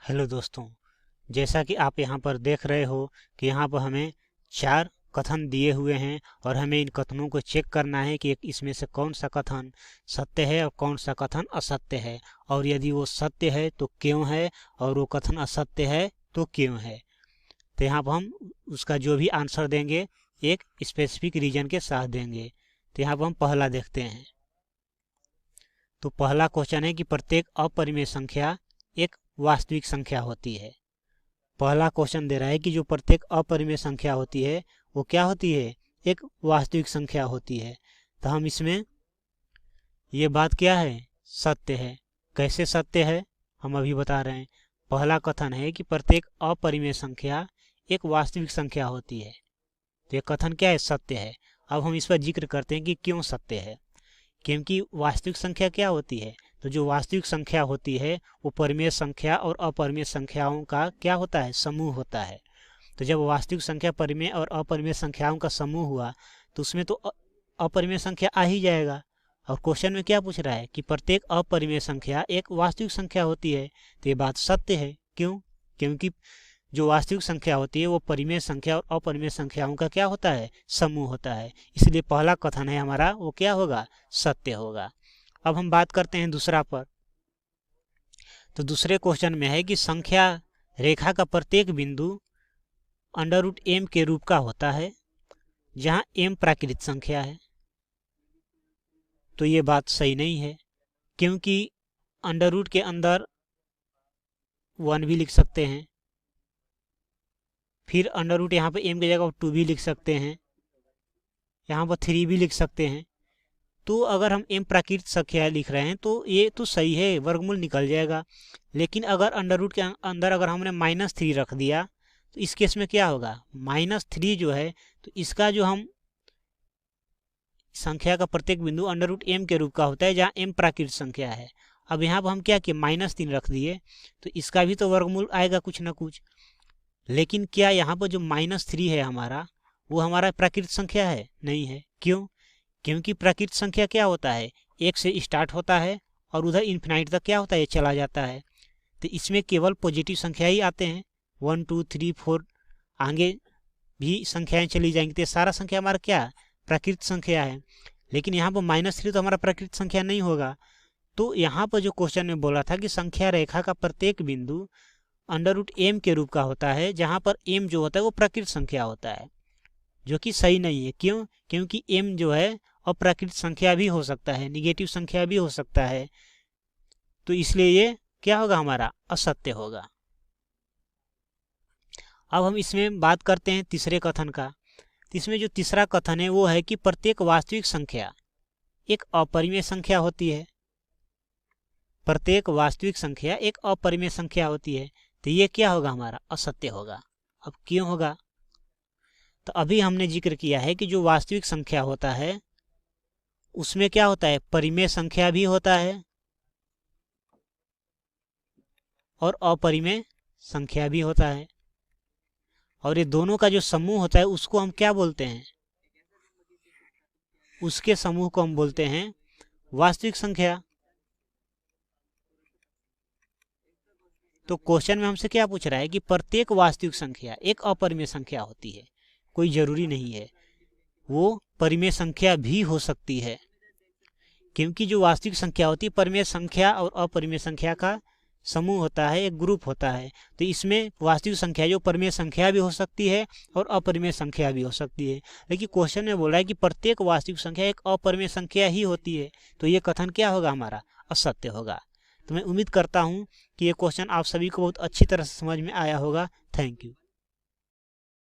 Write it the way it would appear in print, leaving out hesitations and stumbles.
Hello दोस्तों, जैसा कि आप यहाँ पर देख रहे हो कि यहाँ पर हमें 4 कथन दिए हुए हैं और हमें इन कथनों को चेक करना है कि इसमें से कौन सा कथन सत्य है और कौन सा कथन असत्य है, और यदि वो सत्य है तो क्यों है और वो कथन असत्य है तो क्यों है। तो यहाँ पर हम उसका जो भी आंसर देंगे एक स्पेसिफिक रीजन के साथ देंगे। तो यहाँ पर हम पहला देखते हैं। तो पहला क्वेश्चन है कि प्रत्येक अपरिमेय संख्या एक वास्तविक संख्या होती है। पहला क्वेश्चन दे रहा है कि जो प्रत्येक अपरिमेय संख्या होती है वो क्या होती है, एक वास्तविक संख्या होती है। तो हम इसमें ये बात क्या है, सत्य है। कैसे सत्य है हम अभी बता रहे हैं। पहला कथन है कि प्रत्येक अपरिमेय संख्या एक वास्तविक संख्या होती है। तो ये कथन क्या है, सत्य है। अब हम इस पर जिक्र करते हैं कि क्यों सत्य है। क्योंकि वास्तविक संख्या क्या होती है, तो जो वास्तविक संख्या होती है वो परिमेय संख्या और अपरिमेय संख्याओं का क्या होता है, समूह होता है। तो जब वास्तविक संख्या परिमेय और अपरिमेय संख्याओं का समूह हुआ तो उसमें तो अपरिमेय संख्या आ ही जाएगा। और क्वेश्चन में क्या पूछ रहा है कि प्रत्येक अपरिमेय संख्या एक वास्तविक संख्या होती है। तो ये बात सत्य है। क्यों? क्योंकि जो वास्तविक संख्या होती है वो परिमेय संख्या और अपरिमेय संख्याओं का क्या होता है, समूह होता है। इसलिए पहला कथन है हमारा वो क्या होगा, सत्य होगा। अब हम बात करते हैं दूसरा पर। तो दूसरे क्वेश्चन में है कि संख्या रेखा का प्रत्येक बिंदु √m के रूप का होता है जहां m प्राकृत संख्या है। तो ये बात सही नहीं है, क्योंकि अंडर के अंदर 1 भी लिख सकते हैं, फिर अंडर यहाँ पे m की जगह 2 भी लिख सकते हैं, यहाँ पर 3 भी लिख सकते हैं। तो अगर हम m प्राकृत संख्या लिख रहे हैं तो ये तो सही है, वर्गमूल निकल जाएगा। लेकिन अगर अंडर के अंदर अगर हमने -3 रख दिया तो इस केस में क्या होगा, -3 जो है तो इसका जो हम संख्या का प्रत्येक बिंदु √m के रूप का होता है जहाँ m प्राकृत संख्या है। अब यहाँ पर हम क्या किए, -3 रख दिए तो इसका भी तो वर्गमूल आएगा कुछ ना कुछ। लेकिन क्या यहाँ पर जो -3 है हमारा वो हमारा प्राकृत संख्या है? नहीं है। क्यों? क्योंकि प्राकृत संख्या क्या होता है, 1 से स्टार्ट होता है और उधर इन्फिनाइट तक क्या होता है, चला जाता है। तो इसमें केवल पॉजिटिव संख्या ही आते हैं, 1 2 3 4 आगे भी संख्याएं चली जाएंगी। तो सारा संख्या हमारा क्या, प्राकृत संख्या है। लेकिन यहाँ पर -3 तो हमारा प्राकृत संख्या नहीं होगा। तो यहाँ पर जो क्वेश्चन में बोला था कि संख्या रेखा का प्रत्येक बिंदु √m के रूप का होता है जहाँ पर m जो होता है वो प्राकृत संख्या होता है, जो कि सही नहीं है। क्यों? क्योंकि m जो है अप्राकृत संख्या भी हो सकता है, निगेटिव संख्या भी हो सकता है। तो इसलिए ये क्या होगा, हमारा असत्य होगा। अब हम इसमें बात करते हैं तीसरे कथन का। तो इसमें जो तीसरा कथन है वो है कि प्रत्येक वास्तविक संख्या एक अपरिमेय संख्या होती है। प्रत्येक वास्तविक संख्या एक अपरिमेय संख्या होती है। तो ये क्या होगा, हमारा असत्य होगा। अब क्यों होगा, तो अभी हमने जिक्र किया है कि जो वास्तविक संख्या होता है उसमें क्या होता है, परिमेय संख्या भी होता है और अपरिमेय संख्या भी होता है। और ये दोनों का जो समूह होता है उसको हम क्या बोलते हैं, उसके समूह को हम बोलते हैं वास्तविक संख्या। तो क्वेश्चन में हमसे क्या पूछ रहा है कि प्रत्येक वास्तविक संख्या एक अपरिमेय संख्या होती है। कोई जरूरी नहीं है, वो परिमेय संख्या भी हो सकती है। क्योंकि जो वास्तविक संख्या होती है परिमेय संख्या और अपरिमेय संख्या का समूह होता है, एक ग्रुप होता है। तो इसमें वास्तविक संख्या जो परिमेय संख्या भी हो सकती है और अपरिमेय संख्या भी हो सकती है। लेकिन क्वेश्चन में बोला है कि प्रत्येक वास्तविक संख्या एक अपरिमेय संख्या ही होती है। तो ये कथन क्या होगा, हमारा असत्य होगा। तो मैं उम्मीद करता हूँ कि ये क्वेश्चन आप सभी को बहुत अच्छी तरह से समझ में आया होगा। Thank you.